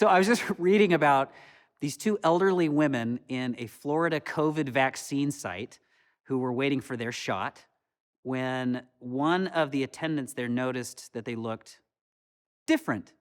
So I was just reading about these two elderly women in a Florida COVID vaccine site who were waiting for their shot when one of the attendants there noticed that they looked different.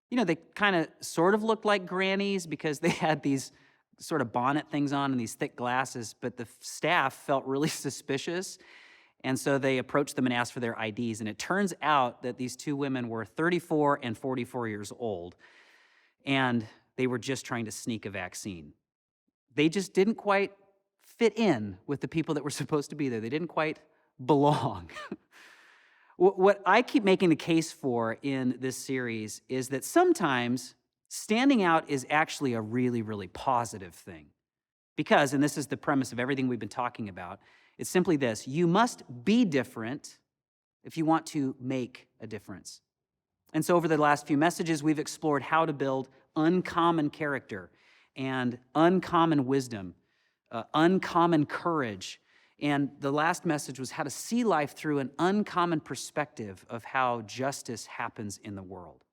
You know, they kind of sort of looked like grannies because they had these sort of bonnet things on and these thick glasses, but the staff felt really suspicious. And so they approached them and asked for their IDs. And it turns out that these two women were 34 and 44 years old. And they were just trying to sneak a vaccine. They just didn't quite fit in with the people that were supposed to be there. They didn't quite belong. What I keep making the case for in this series is that sometimes standing out is actually a really, really positive thing. Because, and this is the premise of everything we've been talking about, it's simply this: you must be different if you want to make a difference. And so over the last few messages, we've explored how to build uncommon character and uncommon wisdom, uncommon courage. And the last message was how to see life through an uncommon perspective of how justice happens in the world.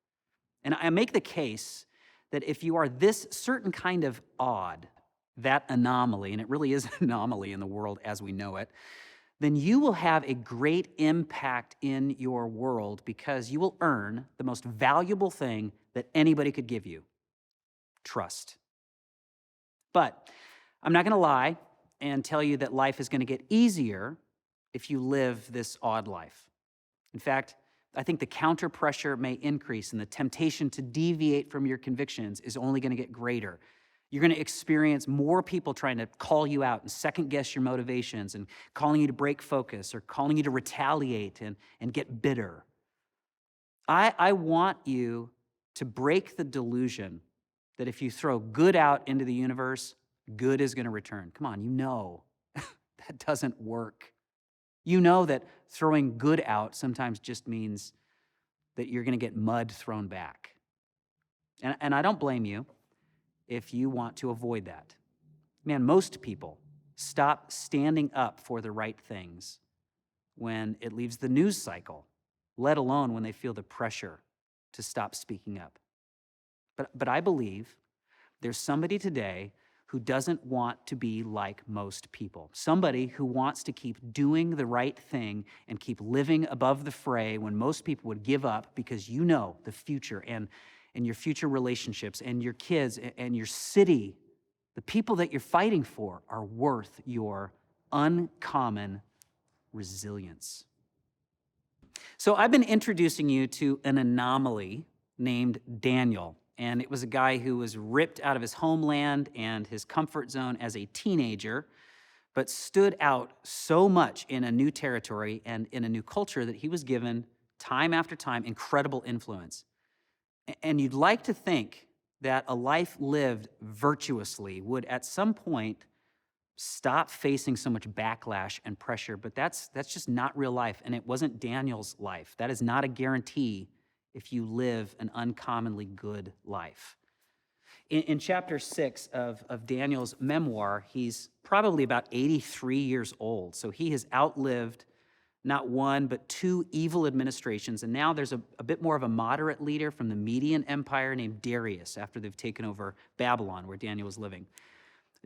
And I make the case that if you are this certain kind of odd, that anomaly, and it really is an anomaly in the world as we know it, then you will have a great impact in your world because you will earn the most valuable thing that anybody could give you: trust. But I'm not going to lie and tell you that life is going to get easier if you live this odd life. In fact, I think the counter pressure may increase and the temptation to deviate from your convictions is only going to get greater. You're going to experience more people trying to call you out and second guess your motivations and calling you to break focus or calling you to retaliate and get bitter. I want you to break the delusion that if you throw good out into the universe, good is going to return. Come on, you know that doesn't work. You know that throwing good out sometimes just means that you're going to get mud thrown back. And I don't blame you if you want to avoid that. Man, most people stop standing up for the right things when it leaves the news cycle, let alone when they feel the pressure to stop speaking up. But I believe there's somebody today who doesn't want to be like most people. Somebody who wants to keep doing the right thing and keep living above the fray when most people would give up because you know the future and your future relationships and your kids and your city, the people that you're fighting for, are worth your uncommon resilience. So I've been introducing you to an anomaly named Daniel. And it was a guy who was ripped out of his homeland and his comfort zone as a teenager, but stood out so much in a new territory and in a new culture that he was given, time after time, incredible influence. And you'd like to think that a life lived virtuously would at some point stop facing so much backlash and pressure, but that's just not real life, and it wasn't Daniel's life. That is not a guarantee if you live an uncommonly good life. In chapter 6 of Daniel's memoir, he's probably about 83 years old, so he has outlived not one, but two evil administrations, and now there's a bit more of a moderate leader from the Median Empire named Darius after they've taken over Babylon, where Daniel was living.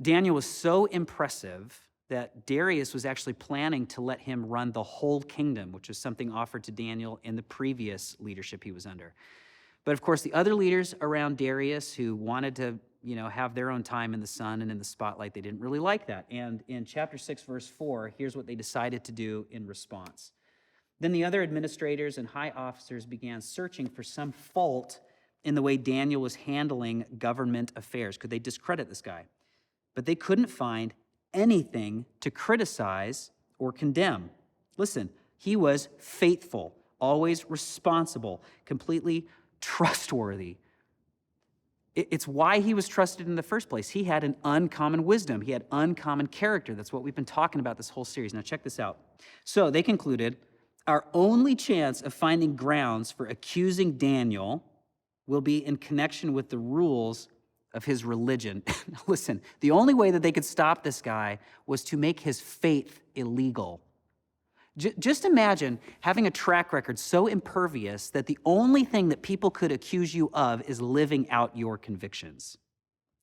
Daniel was so impressive that Darius was actually planning to let him run the whole kingdom, which was something offered to Daniel in the previous leadership he was under. But of course, the other leaders around Darius who wanted to, have their own time in the sun and in the spotlight, they didn't really like that. And in chapter 6, verse 4, here's what they decided to do in response. Then the other administrators and high officers began searching for some fault in the way Daniel was handling government affairs. Could they discredit this guy? But they couldn't find anything to criticize or condemn. Listen, he was faithful, always responsible, completely trustworthy. It's why he was trusted in the first place. He had an uncommon wisdom. He had uncommon character. That's what we've been talking about this whole series. Now check this out. So they concluded, our only chance of finding grounds for accusing Daniel will be in connection with the rules of his religion. Listen, the only way that they could stop this guy was to make his faith illegal. Just imagine having a track record so impervious that the only thing that people could accuse you of is living out your convictions.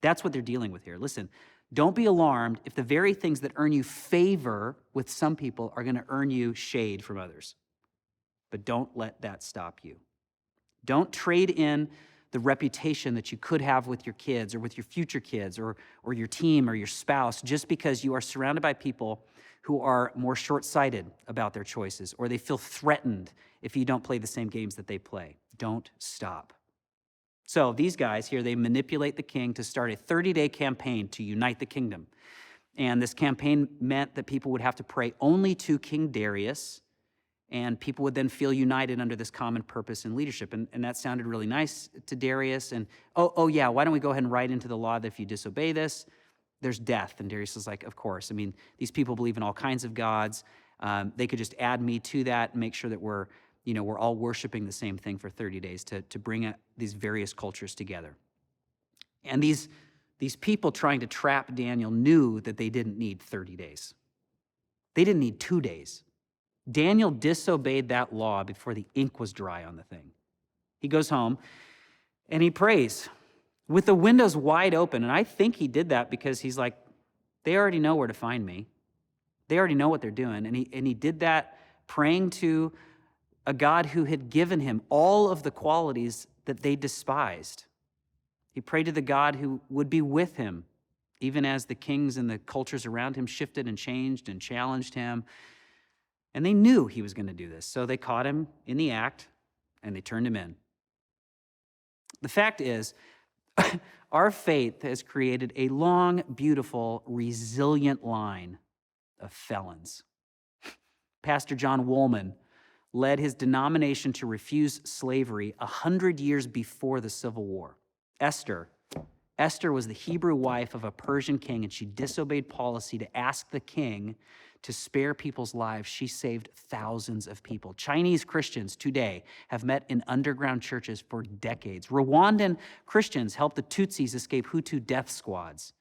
That's what they're dealing with here. Listen, don't be alarmed if the very things that earn you favor with some people are going to earn you shade from others. But don't let that stop you. Don't trade in the reputation that you could have with your kids or with your future kids or your team or your spouse just because you are surrounded by people who are more short-sighted about their choices, or they feel threatened if you don't play the same games that they play. Don't stop. So these guys here, they manipulate the king to start a 30-day campaign to unite the kingdom. And this campaign meant that people would have to pray only to King Darius, and people would then feel united under this common purpose and leadership. And that sounded really nice to Darius. And, oh yeah, why don't we go ahead and write into the law that if you disobey this, there's death. And Darius is like, of course. I mean, these people believe in all kinds of gods. They could just add me to that and make sure that we're all worshiping the same thing for 30 days to bring these various cultures together. And these people trying to trap Daniel knew that they didn't need 30 days. They didn't need 2 days. Daniel disobeyed that law before the ink was dry on the thing. He goes home and he prays with the windows wide open. And I think he did that because he's like, they already know where to find me. They already know what they're doing. And he did that praying to a God who had given him all of the qualities that they despised. He prayed to the God who would be with him, even as the kings and the cultures around him shifted and changed and challenged him. And they knew he was going to do this. So they caught him in the act and they turned him in. The fact is, our faith has created a long, beautiful, resilient line of felons. Pastor John Woolman led his denomination to refuse slavery 100 years before the Civil War. Esther was the Hebrew wife of a Persian king, and she disobeyed policy to ask the king to spare people's lives. She saved thousands of people. Chinese Christians today have met in underground churches for decades. Rwandan Christians helped the Tutsis escape Hutu death squads.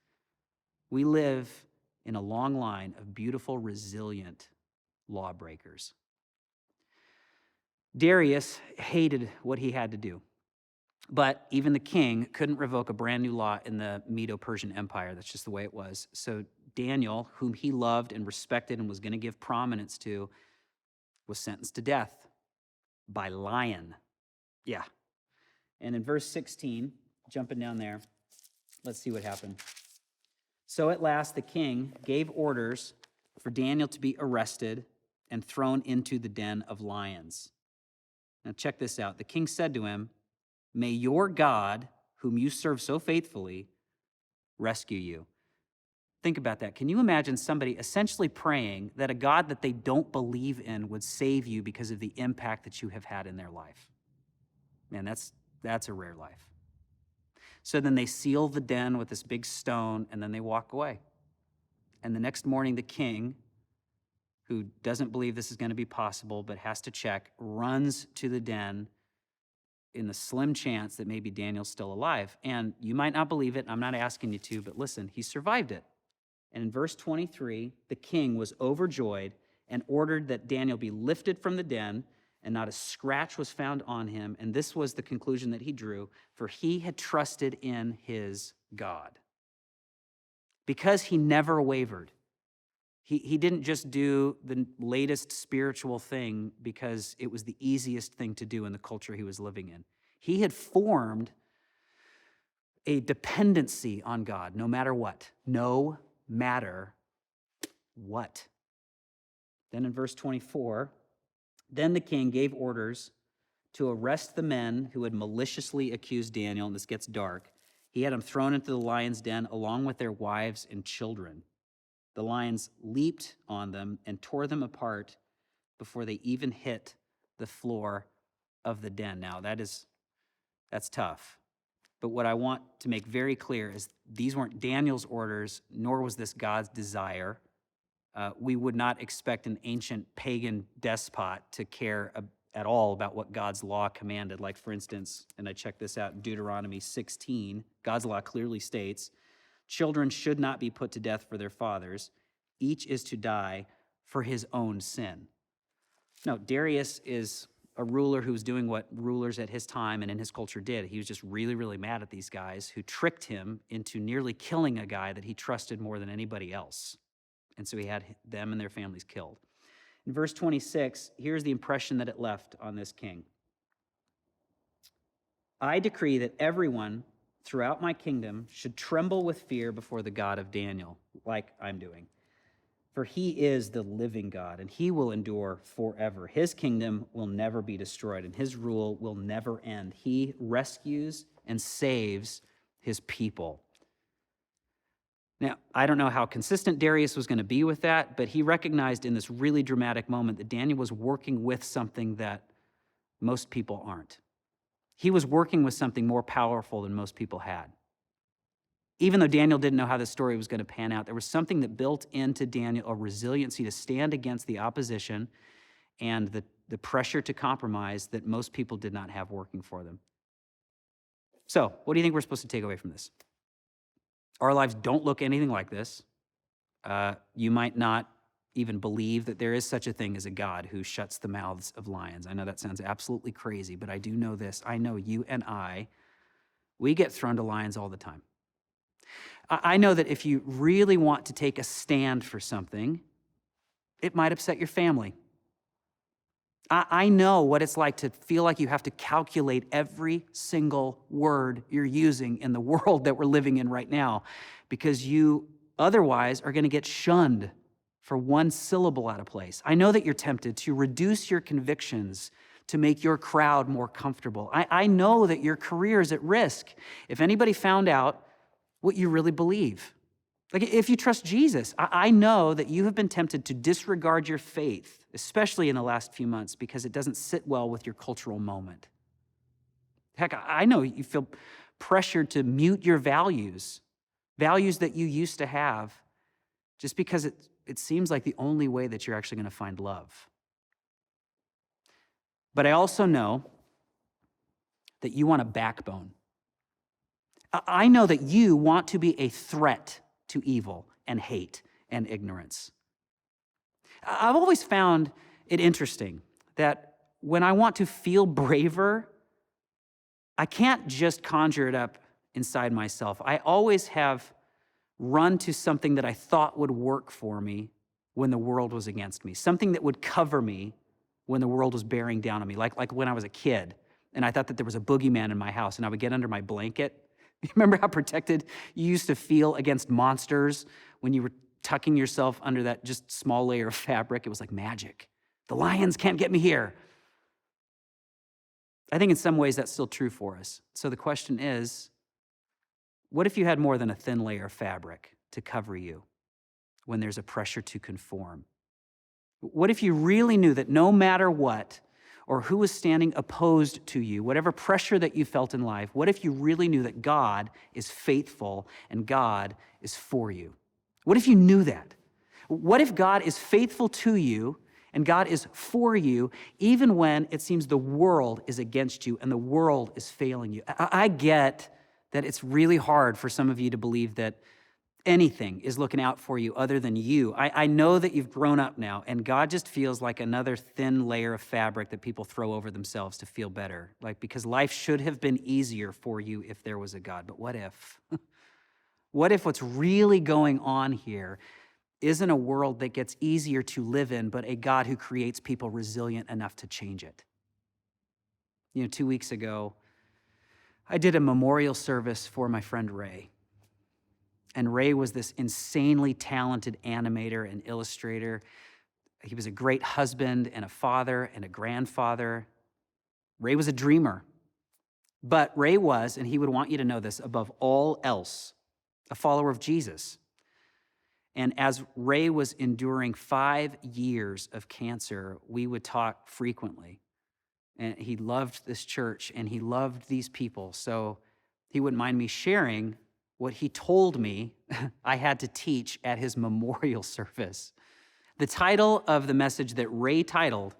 We live in a long line of beautiful, resilient lawbreakers. Darius hated what he had to do. But even the king couldn't revoke a brand new law in the Medo-Persian Empire. That's just the way it was. So Daniel, whom he loved and respected and was going to give prominence to, was sentenced to death by lion. Yeah. And in verse 16, jumping down there, let's see what happened. So at last the king gave orders for Daniel to be arrested and thrown into the den of lions. Now check this out. The king said to him, "May your God, whom you serve so faithfully, rescue you." Think about that. Can you imagine somebody essentially praying that a God that they don't believe in would save you because of the impact that you have had in their life? Man, that's a rare life. So then they seal the den with this big stone, and then they walk away. And the next morning, the king, who doesn't believe this is going to be possible but has to check, runs to the den in the slim chance that maybe Daniel's still alive. And you might not believe it. I'm not asking you to, but listen, he survived it. And in verse 23, the king was overjoyed and ordered that Daniel be lifted from the den, and not a scratch was found on him. And this was the conclusion that he drew, for he had trusted in his God. Because he never wavered. He didn't just do the latest spiritual thing because it was the easiest thing to do in the culture he was living in. He had formed a dependency on God, no matter what. No matter what. Then in verse 24, then the king gave orders to arrest the men who had maliciously accused Daniel, and this gets dark. He had them thrown into the lion's den along with their wives and children. The lions leaped on them and tore them apart before they even hit the floor of the den. Now, that's tough. But what I want to make very clear is these weren't Daniel's orders, nor was this God's desire. We would not expect an ancient pagan despot to care at all about what God's law commanded. Like, for instance, and I checked this out in Deuteronomy 16, God's law clearly states, children should not be put to death for their fathers. Each is to die for his own sin. No, Darius is a ruler who was doing what rulers at his time and in his culture did. He was just really, really mad at these guys who tricked him into nearly killing a guy that he trusted more than anybody else. And so he had them and their families killed. In verse 26, here's the impression that it left on this king. I decree that everyone throughout my kingdom should tremble with fear before the God of Daniel, like I'm doing. For he is the living God, and he will endure forever. His kingdom will never be destroyed, and his rule will never end. He rescues and saves his people. Now, I don't know how consistent Darius was going to be with that, but he recognized in this really dramatic moment that Daniel was working with something that most people aren't. He was working with something more powerful than most people had. Even though Daniel didn't know how this story was going to pan out, there was something that built into Daniel a resiliency to stand against the opposition and the pressure to compromise that most people did not have working for them. So, what do you think we're supposed to take away from this? Our lives don't look anything like this. You might not even believe that there is such a thing as a God who shuts the mouths of lions. I know that sounds absolutely crazy, but I do know this. I know you and we get thrown to lions all the time. I know that if you really want to take a stand for something, it might upset your family. I know what it's like to feel like you have to calculate every single word you're using in the world that we're living in right now, because you otherwise are going to get shunned for one syllable out of place. I know that you're tempted to reduce your convictions to make your crowd more comfortable. I know that your career is at risk if anybody found out what you really believe. Like, if you trust Jesus, I know that you have been tempted to disregard your faith, especially in the last few months, because it doesn't sit well with your cultural moment. Heck, I know you feel pressured to mute your values that you used to have, just because it seems like the only way that you're actually going to find love. But I also know that you want a backbone. I know that you want to be a threat to evil and hate and ignorance. I've always found it interesting that when I want to feel braver, I can't just conjure it up inside myself. I always have run to something that I thought would work for me when the world was against me, something that would cover me when the world was bearing down on me, like when I was a kid and I thought that there was a boogeyman in my house and I would get under my blanket. You remember how protected you used to feel against monsters when you were tucking yourself under that just small layer of fabric? It was like magic. The lions can't get me here. I think in some ways that's still true for us. So the question is, what if you had more than a thin layer of fabric to cover you when there's a pressure to conform? What if you really knew that no matter what, or who was standing opposed to you, whatever pressure that you felt in life, what if you really knew that God is faithful and God is for you? What if you knew that? What if God is faithful to you and God is for you, even when it seems the world is against you and the world is failing you? I get that it's really hard for some of you to believe that anything is looking out for you other than you. I know that you've grown up now, and God just feels like another thin layer of fabric that people throw over themselves to feel better. Like, because life should have been easier for you if there was a God. But what if? What if what's really going on here isn't a world that gets easier to live in, but a God who creates people resilient enough to change it? 2 weeks ago, I did a memorial service for my friend Ray. And Ray was this insanely talented animator and illustrator. He was a great husband and a father and a grandfather. Ray was a dreamer. But Ray was, and he would want you to know this, above all else, a follower of Jesus. And as Ray was enduring 5 years of cancer, we would talk frequently. And he loved this church and he loved these people. So he wouldn't mind me sharing what he told me I had to teach at his memorial service. The title of the message that Ray titled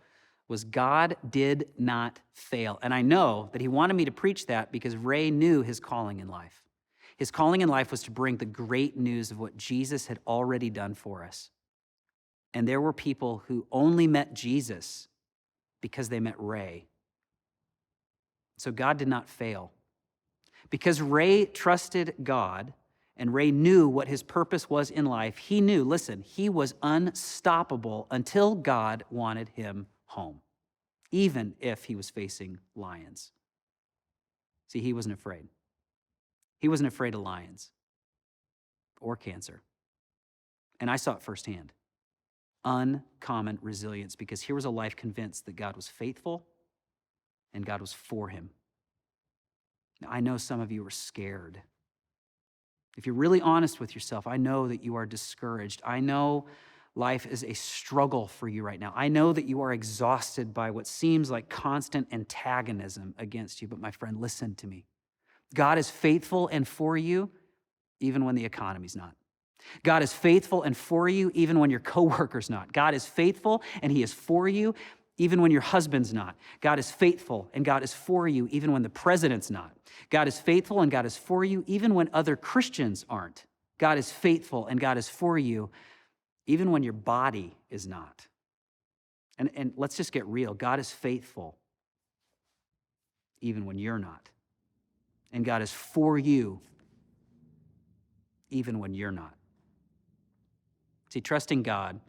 was God Did Not Fail. And I know that he wanted me to preach that because Ray knew his calling in life. His calling in life was to bring the great news of what Jesus had already done for us. And there were people who only met Jesus because they met Ray. So God did not fail. Because Ray trusted God and Ray knew what his purpose was in life, he knew, listen, he was unstoppable until God wanted him home, even if he was facing lions. See, he wasn't afraid. He wasn't afraid of lions or cancer. And I saw it firsthand. Uncommon resilience, because here was a life convinced that God was faithful and God was for him. Now, I know some of you are scared. If you're really honest with yourself, I know that you are discouraged. I know life is a struggle for you right now. I know that you are exhausted by what seems like constant antagonism against you. But my friend, listen to me. God is faithful and for you, even when the economy's not. God is faithful and for you, even when your coworker's not. God is faithful and he is for you, even when your husband's not. God is faithful and God is for you, even when the president's not. God is faithful and God is for you, even when other Christians aren't. God is faithful and God is for you, even when your body is not. And let's just get real. God is faithful, even when you're not. And God is for you, even when you're not. See, trusting God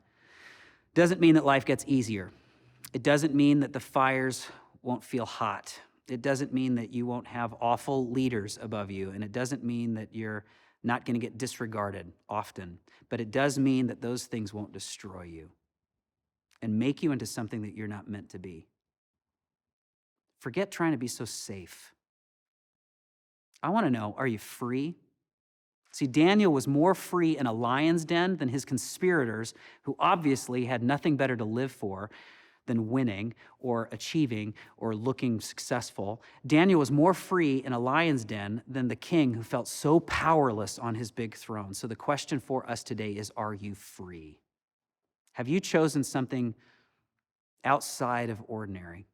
doesn't mean that life gets easier. It doesn't mean that the fires won't feel hot. It doesn't mean that you won't have awful leaders above you. And it doesn't mean that you're not going to get disregarded often. But it does mean that those things won't destroy you and make you into something that you're not meant to be. Forget trying to be so safe. I want to know, are you free? See, Daniel was more free in a lion's den than his conspirators, who obviously had nothing better to live for than winning or achieving or looking successful. Daniel was more free in a lion's den than the king who felt so powerless on his big throne. So the question for us today is, are you free? Have you chosen something outside of ordinary?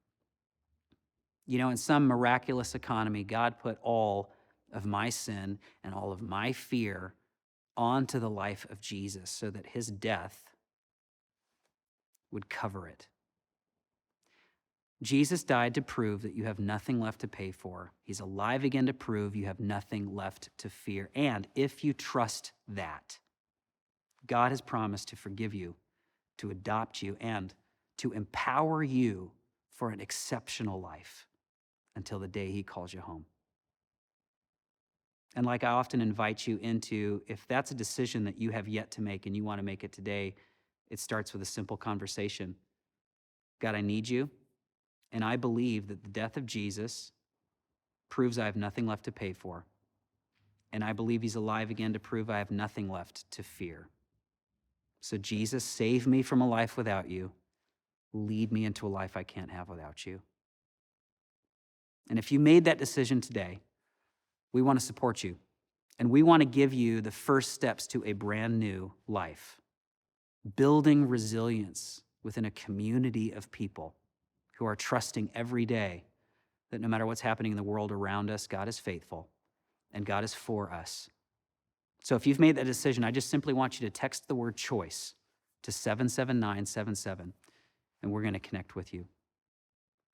You know, in some miraculous economy, God put all of my sin and all of my fear onto the life of Jesus so that his death would cover it. Jesus died to prove that you have nothing left to pay for. He's alive again to prove you have nothing left to fear. And if you trust that, God has promised to forgive you, to adopt you, and to empower you for an exceptional life until the day he calls you home. And like I often invite you into, if that's a decision that you have yet to make and you want to make it today, it starts with a simple conversation. God, I need you. And I believe that the death of Jesus proves I have nothing left to pay for. And I believe he's alive again to prove I have nothing left to fear. So Jesus, save me from a life without you. Lead me into a life I can't have without you. And if you made that decision today, we want to support you. And we want to give you the first steps to a brand new life. Building resilience within a community of people who are trusting every day that no matter what's happening in the world around us, God is faithful and God is for us. So if you've made that decision, I just simply want you to text the word choice to 77977, and we're going to connect with you.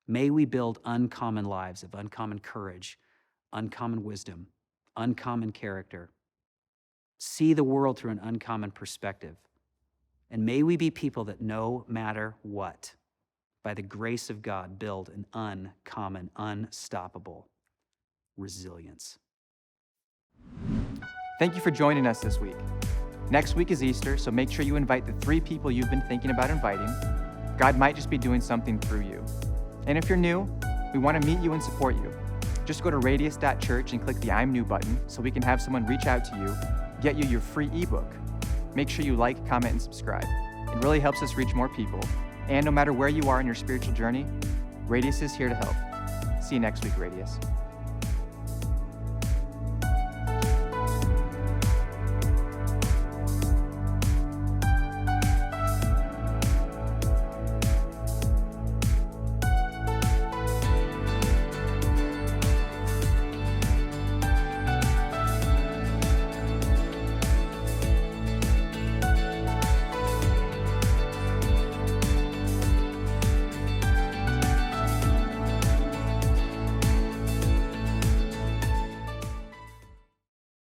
May we build uncommon lives of uncommon courage, uncommon wisdom, uncommon character. See the world through an uncommon perspective. And may we be people that no matter what, by the grace of God, build an uncommon, unstoppable resilience. Thank you for joining us this week. Next week is Easter, so make sure you invite the 3 people you've been thinking about inviting. God might just be doing something through you. And if you're new, we want to meet you and support you. Just go to radius.church and click the I'm New button so we can have someone reach out to you, get you your free ebook. Make sure you like, comment, and subscribe. It really helps us reach more people. And no matter where you are in your spiritual journey, Radius is here to help. See you next week, Radius.